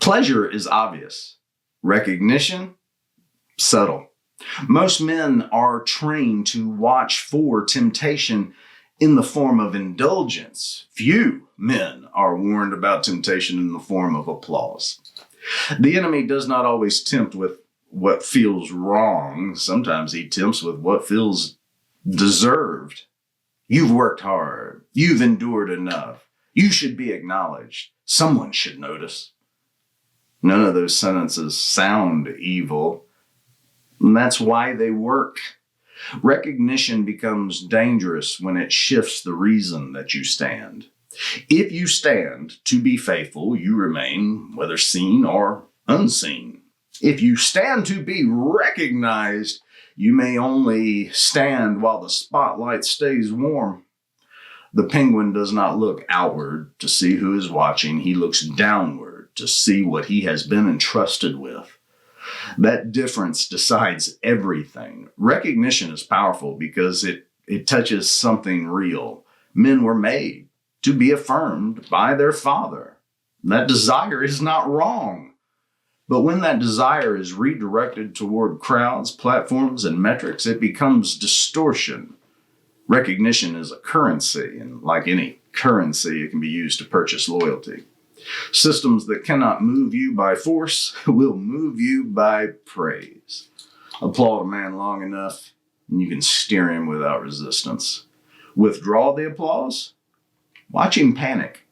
Pleasure is obvious. Recognition, subtle. Most men are trained to watch for temptation in the form of indulgence. Few men are warned about temptation in the form of applause. The enemy does not always tempt with what feels wrong. Sometimes he tempts with what feels deserved. You've worked hard. You've endured enough. You should be acknowledged. Someone should notice. None of those sentences sound evil, and that's why they work. Recognition becomes dangerous when it shifts the reason that you stand. If you stand to be faithful, you remain, whether seen or unseen. If you stand to be recognized, you may only stand while the spotlight stays warm. The penguin does not look outward to see who is watching. He looks downward to see what he has been entrusted with. That difference decides everything. Recognition is powerful because it touches something real. Men were made to be affirmed by their Father. That desire is not wrong. But when that desire is redirected toward crowds, platforms, and metrics, it becomes distortion. Recognition is a currency, and like any currency, it can be used to purchase loyalty. Systems that cannot move you by force will move you by praise. Applaud a man long enough, and you can steer him without resistance. Withdraw the applause, watch him panic.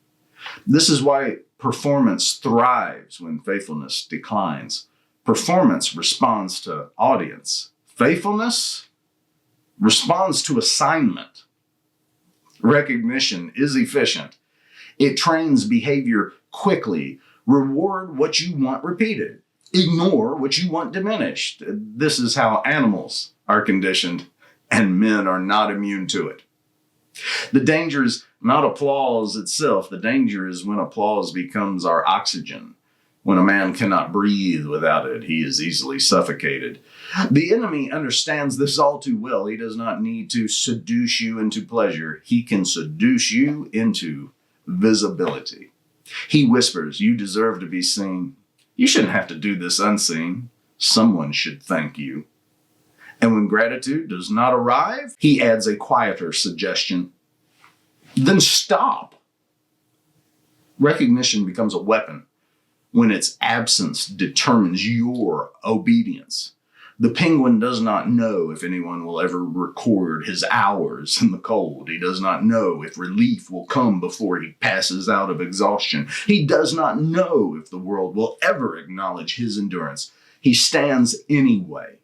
This is why performance thrives when faithfulness declines. Performance responds to audience. Faithfulness responds to assignment. Recognition is efficient. It trains behavior quickly. Reward what you want repeated. Ignore what you want diminished. This is how animals are conditioned, and men are not immune to it. The danger is not applause itself. The danger is when applause becomes our oxygen. When a man cannot breathe without it, he is easily suffocated. The enemy understands this all too well. He does not need to seduce you into pleasure. He can seduce you into visibility. He whispers, "You deserve to be seen. You shouldn't have to do this unseen. Someone should thank you." And when gratitude does not arrive, he adds a quieter suggestion. Then stop. Recognition becomes a weapon when its absence determines your obedience. The penguin does not know if anyone will ever record his hours in the cold. He does not know if relief will come before he passes out of exhaustion. He does not know if the world will ever acknowledge his endurance. He stands anyway.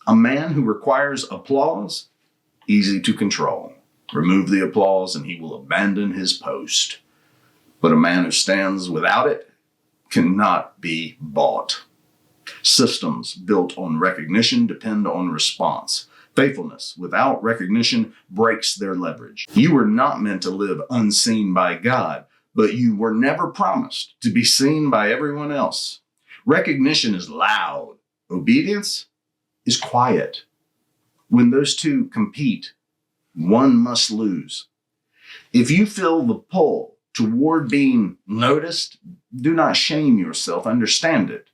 A man who requires applause, easy to control. Remove the applause and he will abandon his post. But a man who stands without it cannot be bought. Systems built on recognition depend on response. Faithfulness without recognition breaks their leverage. You were not meant to live unseen by God, but you were never promised to be seen by everyone else. Recognition is loud. Obedience is quiet. When those two compete, one must lose. If you feel the pull toward being noticed, do not shame yourself. Understand it.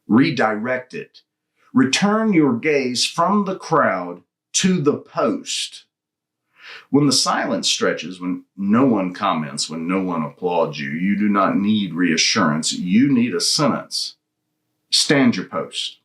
Redirect it. Return your gaze from the crowd to the post. When the silence stretches, when no one comments, when no one applauds you, you do not need reassurance. You need a sentence. Stand your post.